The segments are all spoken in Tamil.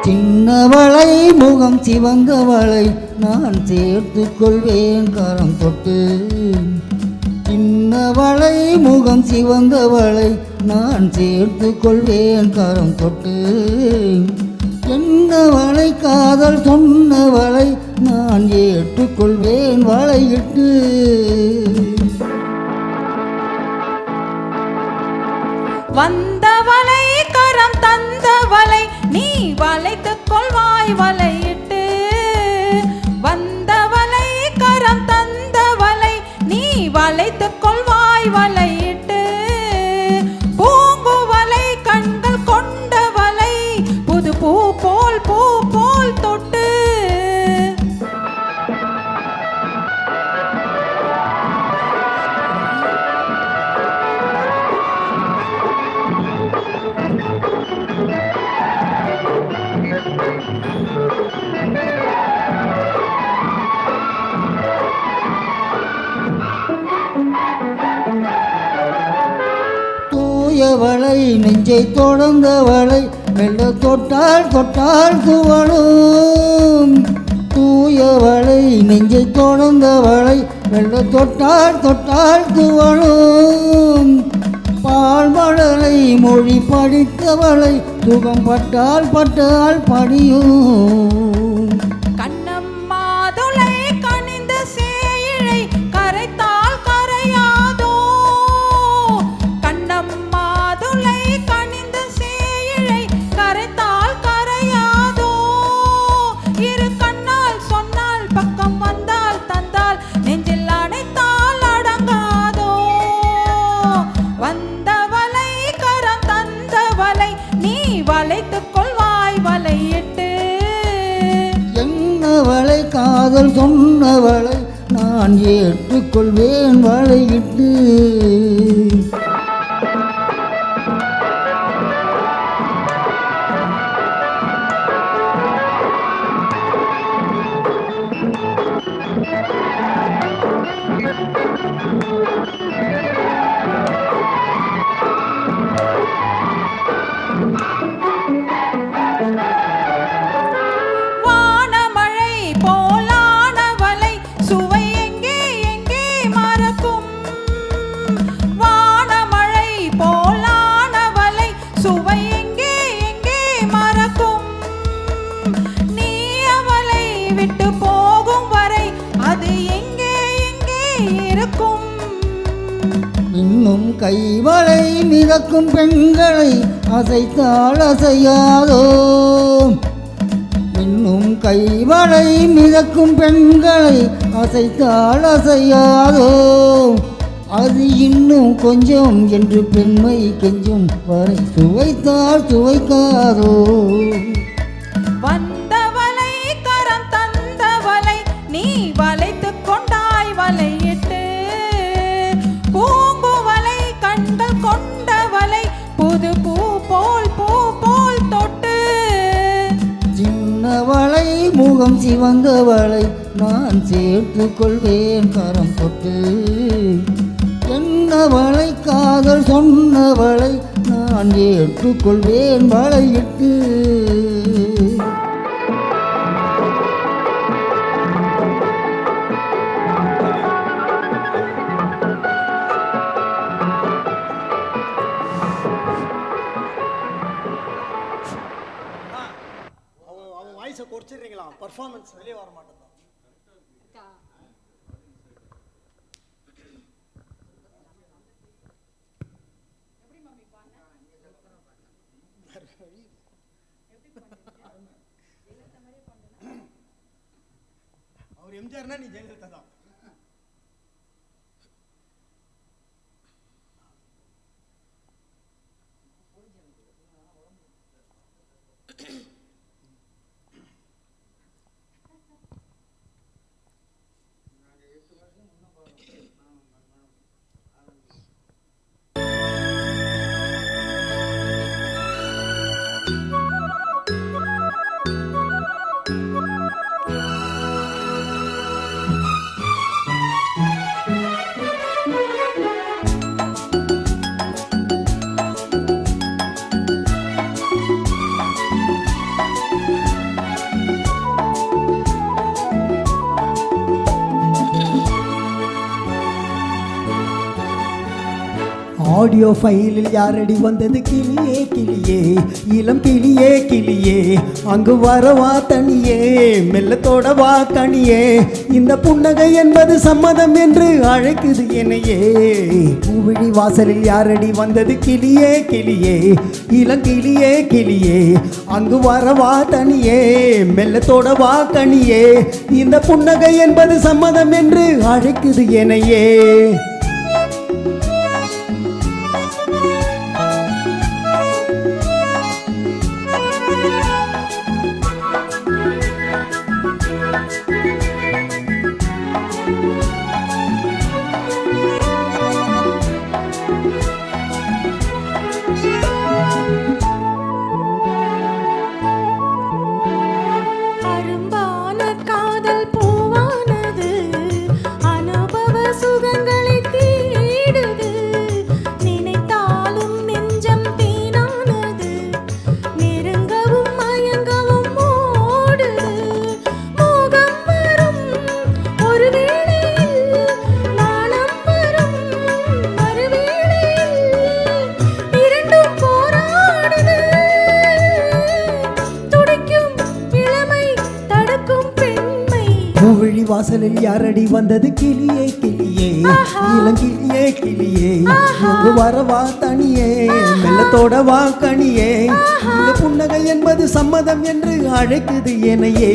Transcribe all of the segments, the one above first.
சின்னவளை முகம் சிவந்தவளை நான் சேர்த்து கொள்வேன் கரம் தொட்டு. சின்னவளை முகம் சிவந்தவளை நான் சேர்த்து கொள்வேன் கரம் தொட்டு. என்னவளை காதல் சொன்னவளை நான் ஏற்றுக்கொள்வேன் வளையிட்டு. வந்தவளை கரம் தந்தவளை நீ வளைத்துக் கொள்வாய் வளையிட்டு. வந்தவளை கரம் தந்தவளை நீ வளைத்துக் கொள்வாய் வளையிட்டு. பூங்குவளை கண்கள் கொண்டவளை புது பூ போல் தொட்டு. தூயவளை நெஞ்சை தொடர்ந்தவளை மெல்ல தொட்டால் துவளும். தூயவளை நெஞ்சை தொடர்ந்தவளை மெல்ல தொட்டால் துவளும். பால்மழலை மொழி படித்தவளை சுகம் பட்டால் படியும். கண்ணம்மாதுளை கனிந்த சேயிழை கரைத்தால் கரையாதோ. கண்ணம்மாதுளை கனிந்த சேயிழை கரைத்தால் கரையாதோ. இரு கண்ணால் சொன்னால் பக்கம் வந்தால் தந்தால் நெஞ்சில் அணைத்தால் அடங்காதோ. வந்தவளை கரம் தந்தவளை நீ வளைத்துக் கொள்வாய் வளையிட்டு. என்னவளை காதல் சொன்னவளை நான் ஏற்றுக்கொள்வேன் வளையிட்டு. வானமழை போலானவளை சுவை எங்கே எங்கே மறக்கும். வானமழை போலானவளை சுவை எங்கே எங்கே மறக்கும். நீ அவளை விட்டு போகும் வரை அது எங்கே எங்கே இருக்கும். இன்னும் கைவளை மிதக்கும் பெண்களை அசைத்தால் அசையாதோ. இன்னும் கைவளை மிதக்கும் பெண்களை அசைத்தால் அசையாதோ. அது இன்னும் கொஞ்சம் என்று பெண்மை கெஞ்சும் வரை சுவைத்தால் சுவைக்காதோ. வந்தவளை கரம் தந்தவளை நீ வளைத்துக் கொண்டாய் வளையிட்டு. பூங்குவளை கண்கள் கொண்டவளை புது பூ போல் தொட்டு. சின்னவளை முகம் சிவந்தவளை நான் சேர்த்து கொள்வேன் கரம் தொட்டு. என்னவளை காதல் சொன்னவளை நான் ஏற்றுக்கொள்வேன் வளையிட்டு. வாய்ஸை குறைச்சிடுறீங்களா? பர்ஃபார்மன்ஸ் வெளியே வர மாட்டேன். அவர் எம்ஜிஆர்னா நீ ஜெயலலிதா தான். ஆடியோ ஃபைலில் யாரடி வந்தது கிளியே கிளியே இளம் கிளியே கிளியே அங்கு வரவா தனியே மெல்லத்தோடவா கனியே இந்த புன்னகை என்பது சம்மதம் என்று அழைக்குது என்னையே பூவிழி வாசலில் யாரடி வந்தது கிளியே கிளியே இளம் கிளியே கிளியே அங்கு வரவா தனியே மெல்லத்தோடவா கனியே இந்த புன்னகை என்பது சம்மதம் என்று அழைக்குது என்னையே அரும்பான காதல் பூவானது அனுபவ சுகங்களை தேடுது நினைத்தாலும் நெஞ்சம் தேனானது நெருங்கவும் மயங்கவும் ஓடுது மோகம் வரும் ஒரு வேளையில் நாணம் வரும் மறுவேளையில் இரண்டும் போராடுது துடிக்கும் இளமை தடுக்கும் பெண்மை பூவிழி வாசலில் யாரடி வந்தது கிளியே கிளியே இளங்கிளியே கிளியே அங்கு வரவா தனியே மெல்லத்தோடவா கனியே இந்த புன்னகை என்பது சம்மதம் என்று அழைக்குது என்னையே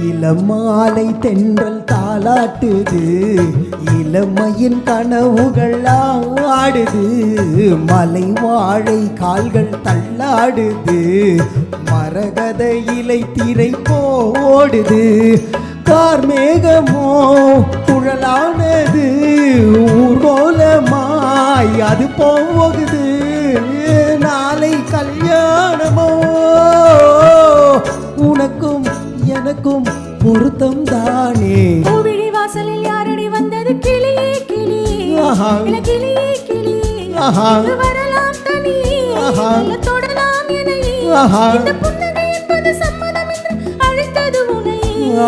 இளமாலை தென்றல் தாலாட்டுது இளமையின் கனவுகள் ஆடுது மலை வாழை கால்கள் தள்ளாடுது மரகத இலை திரை போடுது கார்மேகமோ குழலானது ஊர்கோலமாய் அது போகுது நாளை கல்யாணமோ உனக்கும் எனக்கும் பொருத்தம் தானே பூவிழி வாசலில் யாரடி வந்தது கிளியே கிளியே கிளியே கிளியே இங்கு வரலாம் தனியே தொடலாம் என்னையே இந்த புன்னகை என்பது சம்மதம் என்று அழைத்தது உன்னையே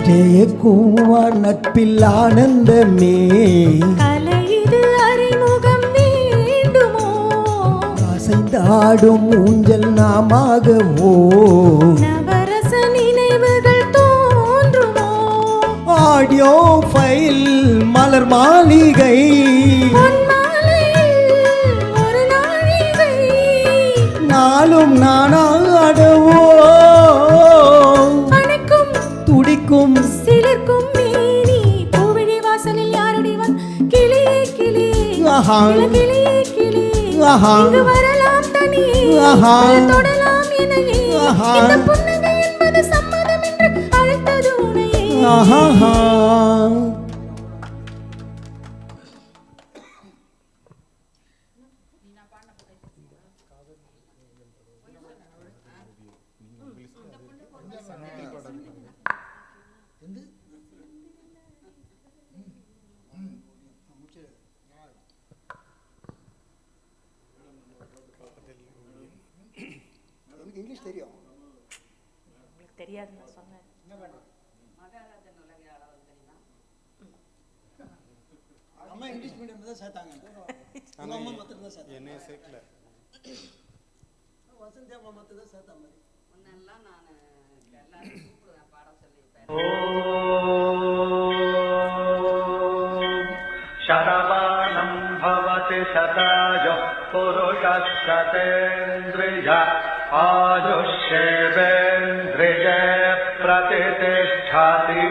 ஜெயக்குமார் நட்பில் ஆனந்தமே கலை இது அறிமுகம் வேண்டுமோ அசைந்தாடும் ஊஞ்சல் நாமாகவோ நவரச நினைவுகள் தோன்றுமோ ஆடியோ ஃபைல் மலர் மாளிகை பொன்மாலையில் ஒரு நாழிகை நாளும் நானாடவோ அணைக்கும் துடிக்கும் சிலிர்க்கும் மேனி பூவிழி வாசலில் யாரடி கிளியே கிளியே கிளியே கிளியே இங்கு வரலாம் தனியே தொடலாம் என்னையே இந்த புன்னகை என்பது சம்மதம் என்று அழைத்தது உன்னையே இங்கிலீஷ் தெரியும் தெரியாது நான் சொன்னேன் அம்மா இங்கிலீஷ் மீடியம் தான் சேர்த்தாங்க அம்மா மொத்தம் தான் சேர்த்தாங்க என்னைய சேர்க்கல வசந்தி அம்மா மொத்தம் தான் சேர்த்தா மாதிரி முன்னெல்லாம் நான் எல்லாரும் கூப்பிடுவேன் பாடம் சொல்லி शतमानं भवति शतायुः पुरुषः शतेन्द्रिय आयुष्येवेन्द्रिये प्रतितिष्ठति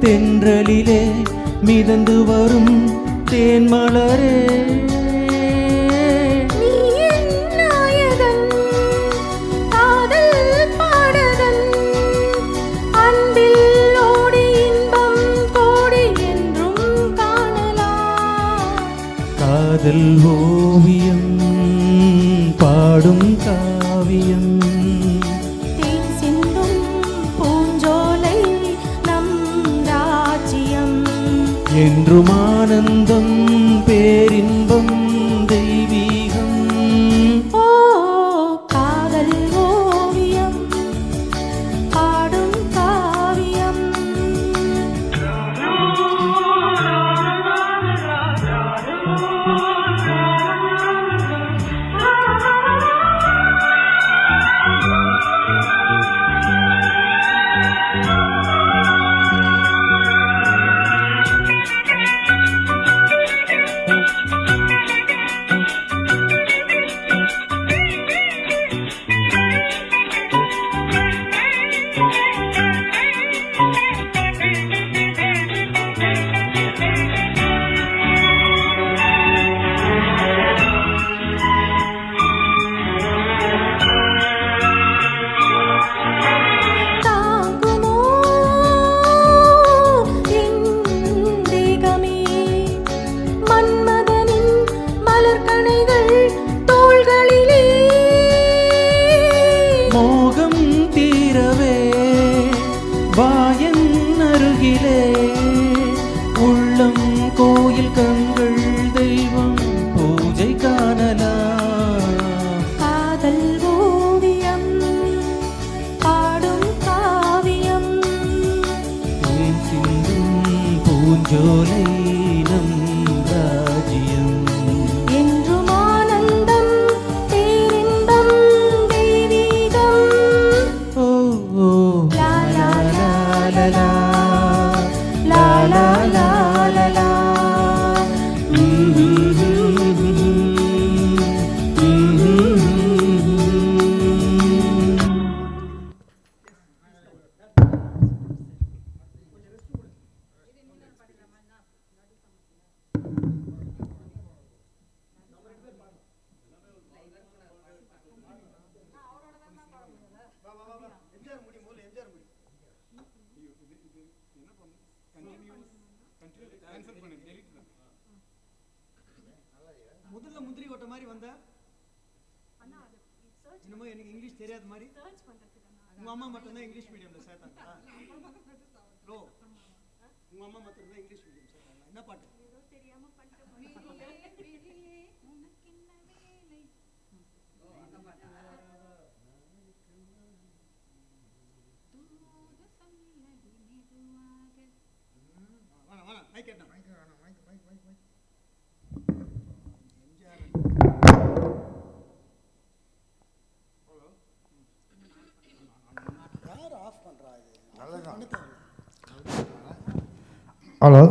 தென்றலிலே மிதந்து வரும் தேன்மலரே நீ என் நாயகன், காதல் பாடகன், அன்பில் ஓடி இன்பம் கோடி என்றும் காணலாம். காதல் ஓவியம் பாடும் காவியம் தேன் சிந்தும் பூஞ்சோலை நம் ராஜ்யம். என்றும் ஆனந்தம் பேரின்பம் தெய்வீகம். ஓ காதல் ஓவியம் பாடும் காவியம். தாங்குமோ என் தேகமே மன்மதனின் மலர்கணைகள் தோள்களிலே. மோகம் தீரவே வாயன் அருகிலே உள்ளம் கோயில் கண்கள் தெய்வம் பூஜை காணலாம். காதல் ஓவியம் பாடும் காவியம். தேன் சிந்தும் பூஞ்சோலை நம் ராஜ்யம். என்றும் ஆனந்தம் பேரின்பம் தெய்வீகம். ஓ ஓ லா லா லா லா லா லா லா லா லா லா. முதல்ல முந்திரி ஓட்ட மாதிரி வந்த என்னமோ எனக்கு இங்கிலீஷ் தெரியாத மாதிரி. உங்க அம்மா மட்டும்தான் இங்கிலீஷ் மீடியம்ல சேர்த்தாங்களா? ப்ரோ உங்க அம்மா மட்டும் தான் இங்கிலீஷ் மீடியம் சேர்த்தாங்களா? என்ன பாட்டு? மைக் கேட்டேன். யார் ஆஃப் பண்றா இது? ஹலோ